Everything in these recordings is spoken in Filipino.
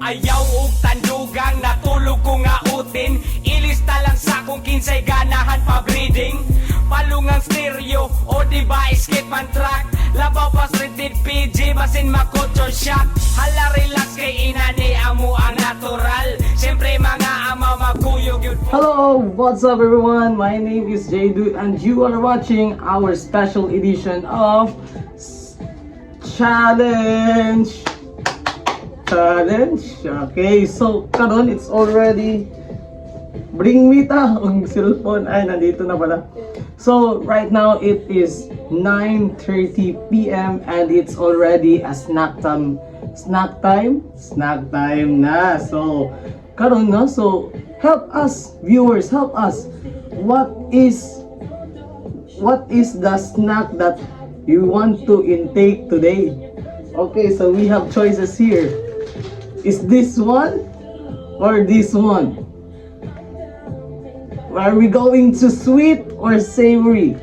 Ayaw og tandugang natulog ko nga utin. Ilista lang sa kung kinsay ganahan pa breeding. Palungang stereo o device kit man track. Labaw pas rated PG basin makotor shock. Hala relax kay inani amo ang natural. Siyempre mga ama magkuyog yun. Hello, what's up everyone? My name is Jaydu and you are watching our special edition of Challenge. Okay, so karon it's already bring me ta ang cellphone ay nandito na pala. So right now it is 9:30 p.m. and it's already a snack time na. So karon no, so help us viewers, help us. What is the snack that you want to intake today? Okay, so we have choices here. Is this one or this one? Are we going to sweet or savory?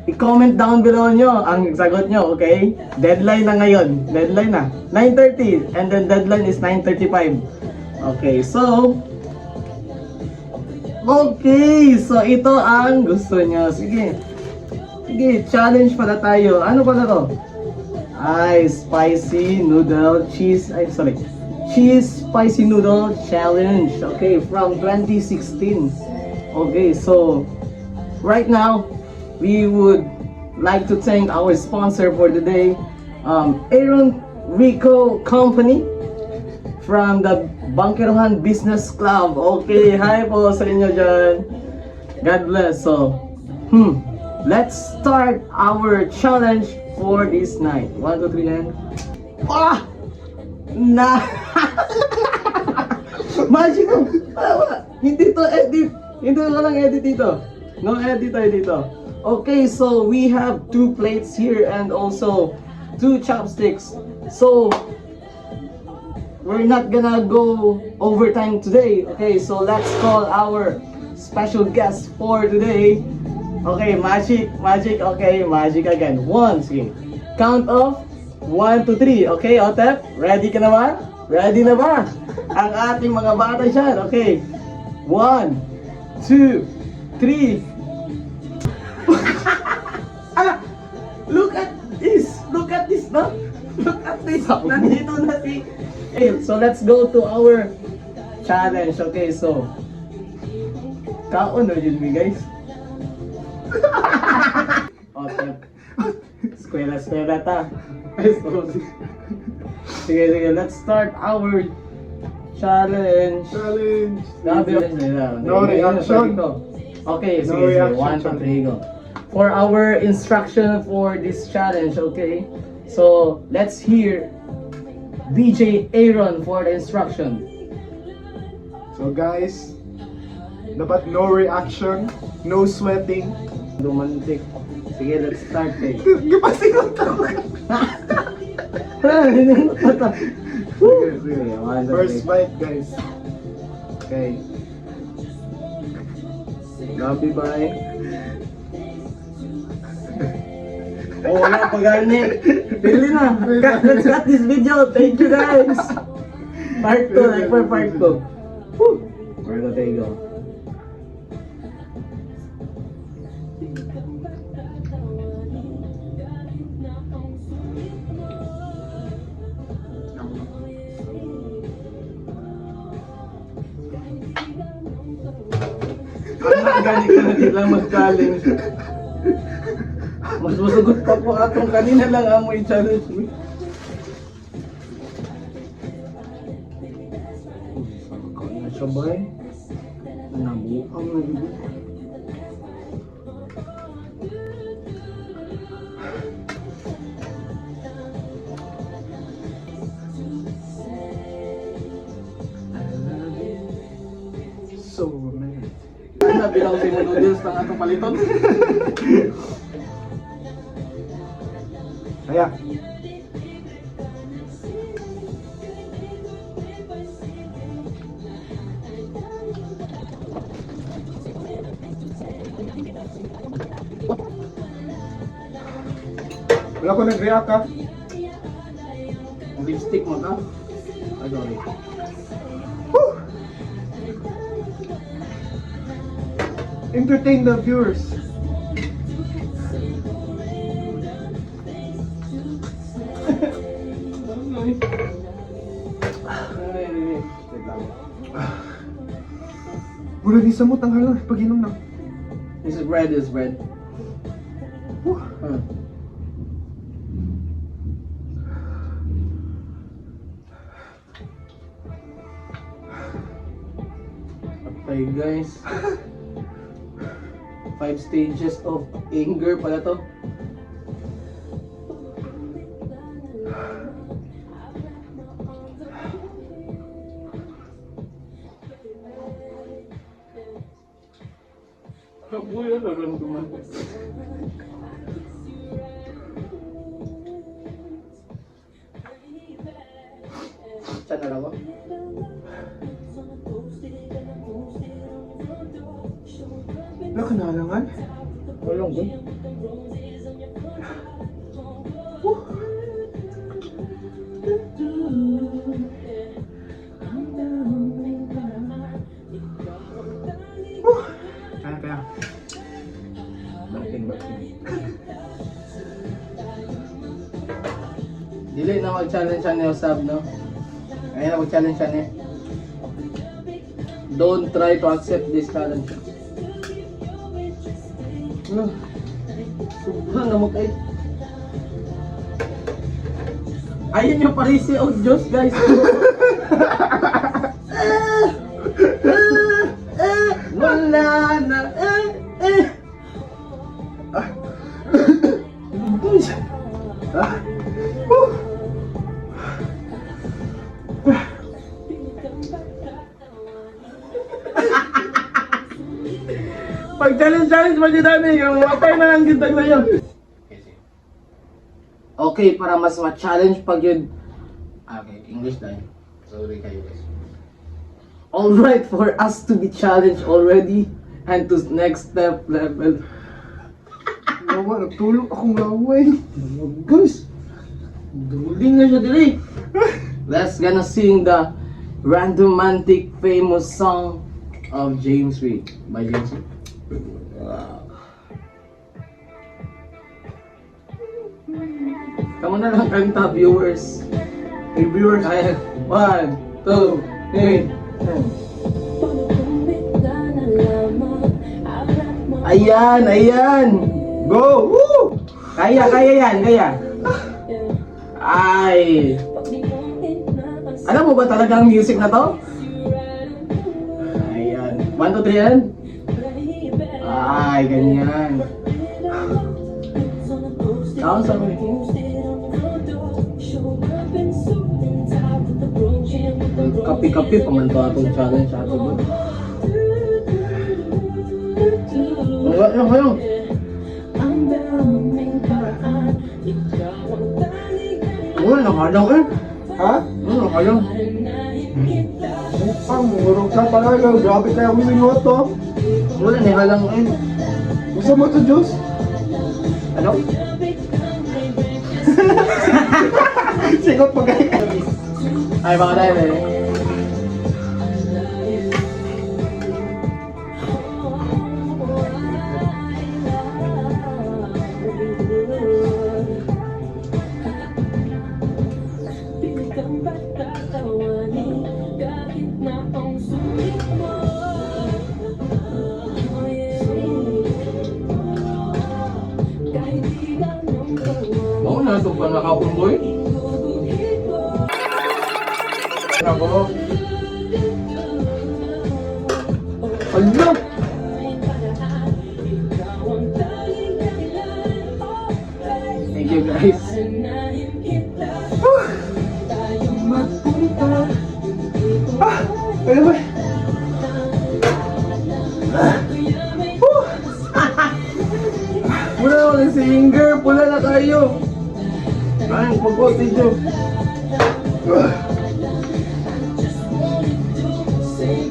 I-comment down below nyo ang sagot nyo, okay? Deadline na ngayon. Deadline na. 9:30 and then deadline is 9:35. Okay, so ito ang gusto nyo. Sige, challenge pala tayo. Ano pala to? Spicy noodle cheese spicy noodle challenge. Okay, from 2016. Okay, so right now we would like to thank our sponsor for today, Aaron Rico Company from the Bangkerohan Business Club. Okay, hi po sa inyo dyan. God bless. So, let's start our challenge for this night. 1, 2, 3, and Magic ko! Hindi to edit! Hindi ko lang edit dito. No edit tayo dito. Okay, so we have 2 plates here and also 2 chopsticks. So we're not gonna go overtime today. Okay, so let's call our special guest for today. Okay, magic. Okay, magic again. 1, sige. Count of 1 to 3. Okay, Otep? Ready ka na ba? Ready na ba? Ang ating mga bata dyan. Okay. 1, 2, 3. Look at this. Look at this, no? Look at this. Nandito na si... Okay, so let's go to our challenge. Okay, so... Kaon na yun, guys. Otep. Skwela ta. Sige, let's start our challenge. No reaction. Okay, No sige, reaction. 1, 2, 3, go. For our instruction for this challenge, okay? So, let's hear DJ Aaron for the instruction. So guys, dapat no reaction, no sweating. Dumantik. Sige, let's start, eh. Gipasingot ako. Sige, First bite, guys. Okay. Gabi bye. Oh, wala pa gani. Pili na. Let's cut this video. Thank you guys. Part 2, like for part 2. Where do they go? Ang gani ka na di lang mag-challenge. Mas masugot pa po atong kanina lang amoy challenge. Saka na siya ba eh? Nabuang na dito. So romantic. Nabilang si noodles ng atong paliton. Kaya. Wala ko nag-react ka. Lipstick mo ka? sorry. Entertain the viewers. Wait lang. Wala di samot ang halang pag-inom na. This is bread, this is bread. Whew. Huh. Okay guys. 5 stages of anger pala to. Kabuya na rin dumagas. Saan na lang ako? Nakanalangan? Walang gun. Kaya. Bakit. Dili na mag-challenge siya niyo sub, no? Ayun na mag-challenge siya niya. Don't try to accept this challenge. Ano? Sobrang namok eh. Ayun yung parisi of Diyos, guys. Wala na. Ah. Whew. Pag challenge mo dami, yung matay na lang gintag na yun. Okay, para mas ma-challenge pag yun. Okay, English na yun. Sorry kayo guys. Alright, for us to be challenged already and to next step level. Lawa, nagtulog akong laway. Guys, duling na siya dili. Let's gonna sing the Randomantic famous song of James Reid by James Reid. Kamu na lang kanta, viewers. Hey viewers, Kaya, 1, 2, 3. Ayan, ayan. go! Woo! Kaya yan, kaya. Ay. Alam mo ba talaga ang music na to? Ayan. 1, 2, 3 yan. Ay, ganyan. Saan sa mga kapi-kapi pamanto atong challenge ato ba? Ayun. Wala na kadang eh. Ha? Wala kadang. Ang murong ka talaga. Grabe kaya willing mo to. Wala na halang eh. Gusto mo to, Diyos? Ano? Sigot pa gaya. Ay, baka dahil eh. Mau na ito pa nakapumboy? Ako. Hala! Thank you guys. Magpunta. Ah! Ano ba? Muna ako ng singer, pula na kayo. Ay, pag-post dito.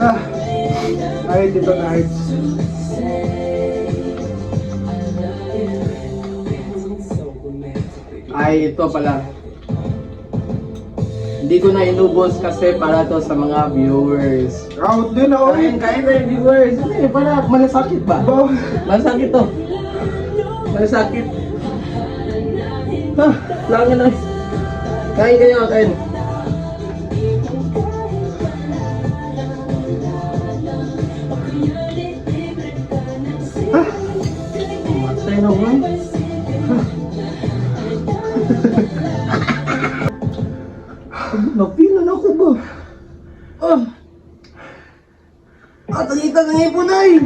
Ah! Ay, dito na heights. Ay, ito pala. Hindi ko na inubos kasi para to sa mga viewers. Out din ako. Kain na yung viewers. Hindi, para malasakit ba? Ba? Malasakit to. Malasakit. Ha, langan na. Kain kayo, kain. Matay na ba? Napilan ako ba? Tangi-tangi po na eh!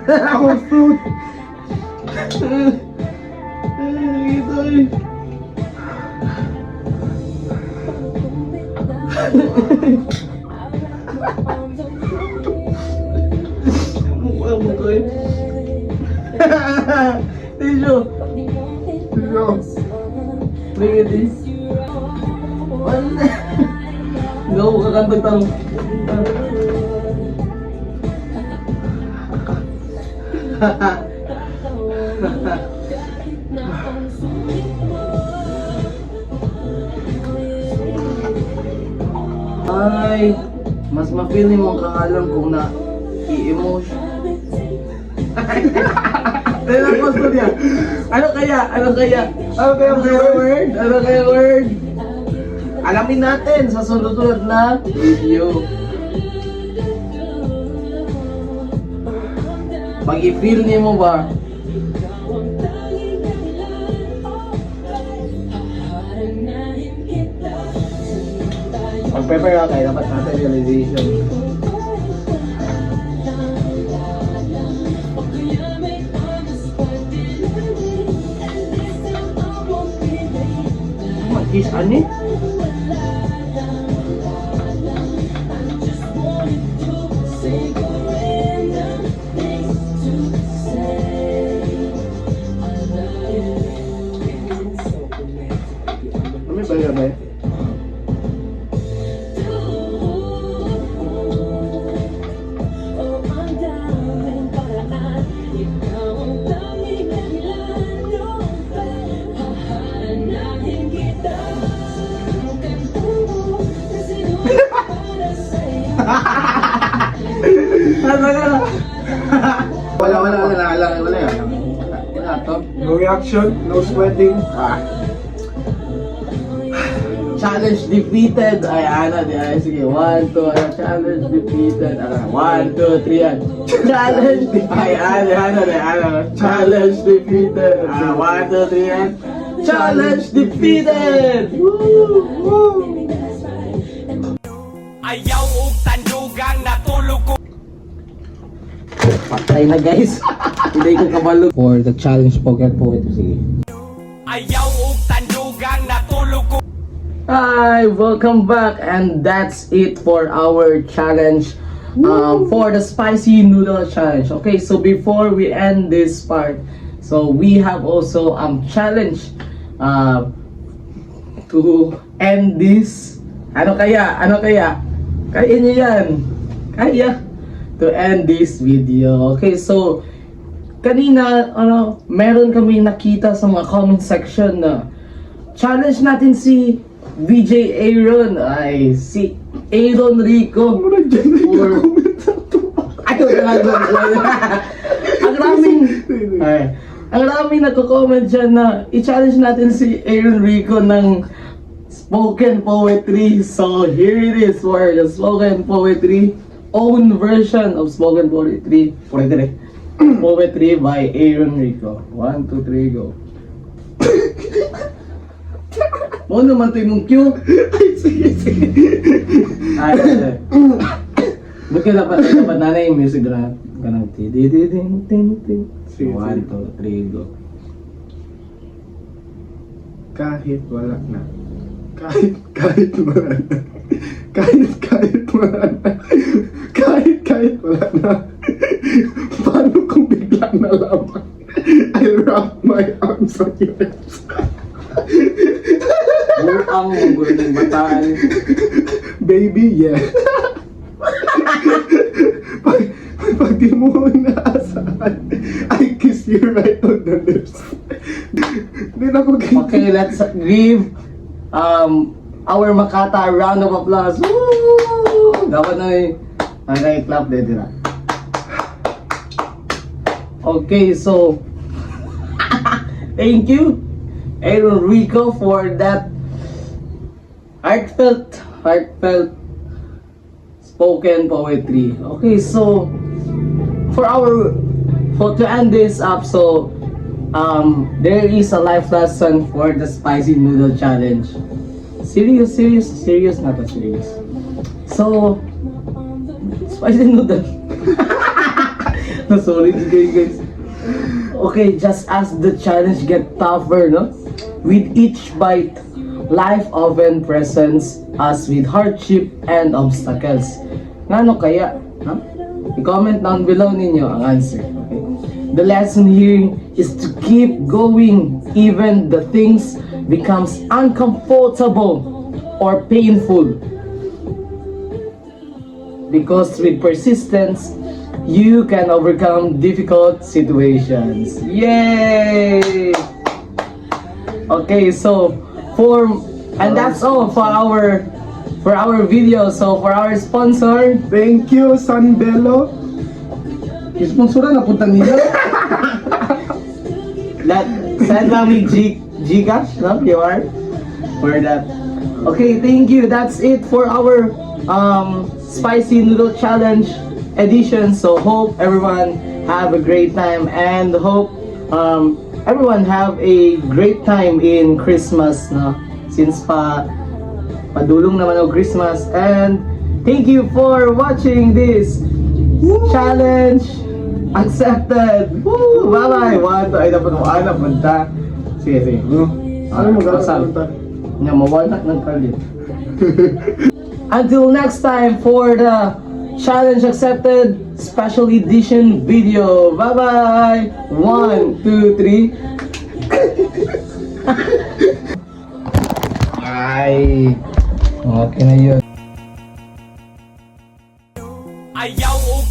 Ako fruit. Ito eh. Mukha mo ko eh. Tisyo. Yo. Bring it in. Hindi ako kakantag tanong. Ay, mas ma-feeling mo ang kakalam kung na i-emotion. Ano gusto niya? Ano kaya? Ano kaya? Ano kaya word? Ano kaya word? Alamin natin sa sunod-sunod na video. Pag i-feel niyo mo ba? Pag-prepare ka kayo, dapat natin realization. Mag-kiss ani? Kami ba yun ba? Wala yan. Wala to. No reaction, no sweating. Challenge defeated. Ay, ano, di ay, sige. 1, 2, challenge defeated. 1, 2, 3, yan. Challenge defeated. Ay, ano. Challenge defeated. 1, 2, 3, yan. Challenge defeated! Woo! Ayaw og tandugang natulog ko. Patay na guys. Hindi ko kabalo. For the challenge pocket poetry. Sige. Ayaw og tandugang natulog ko. Hi, welcome back, and that's it for our challenge for the spicy noodle challenge. Okay, so before we end this part, so we have also challenge to end this. Ano kaya? Kaya niyo yan. Kaya to end this video. Okay, so kanina meron kami nakita sa mga comment section na challenge natin si VJ Aaron, ay si Aaron Rico. Ang raming nagko-comment dyan na i-challenge natin si Aaron Rico ng spoken poetry. So here it is for the spoken poetry, own version of spoken poetry. Poetry by Aaron Rico. 1, 2, 3, go. Mo naman ito yung cue. Ay, sige. Ay. Buti dapat nanay yung music na ganang ting. 1, 2, 3, go. Kahit wala na. Kahit wala na. Kahit wala na. Kahit wala na. Paano kung bigla na lamang I wrap my arms on yours? Ang munggo ng bataan. Baby, yeah. Pag di mo inaasahan, I kiss you right on the lips. Di na ko Okay, let's give our Makata. Round of applause. Woo! Dapat na clap din dira. Okay, so thank you, Aaron Rico, for that heartfelt spoken poetry. Okay, so to end this up, so there is a life lesson for the spicy noodle challenge. Serious, not a serious. So spicy noodle. Sorry guys. Okay, just as the challenge get tougher, no? With each bite, life often presents us with hardship and obstacles. Ngano kaya? Huh? I-comment down below ninyo ang answer. Okay? The lesson here is to keep going even the things becomes uncomfortable or painful. Because with persistence, you can overcome difficult situations. Yay! Okay, so that's all for our video. So for our sponsor, Thank you, Sunbello. sponsoran na punta nila. Send kami Gcash, no? QR for that. Okay, thank you. That's it for our spicy noodle challenge edition. So hope everyone have a great time and hope everyone have a great time in Christmas, no? Since padulong naman ang Christmas, and thank you for watching this challenge accepted. Woo! Bye bye. Ay dapat mo anak punta. Sige. Ano mo Pasal. gagawin? Nya mawala ng kalit. Until next time for the challenge accepted special edition video. Bye bye. 1, 2, 3. Ay. Okay na yun. Ayaw og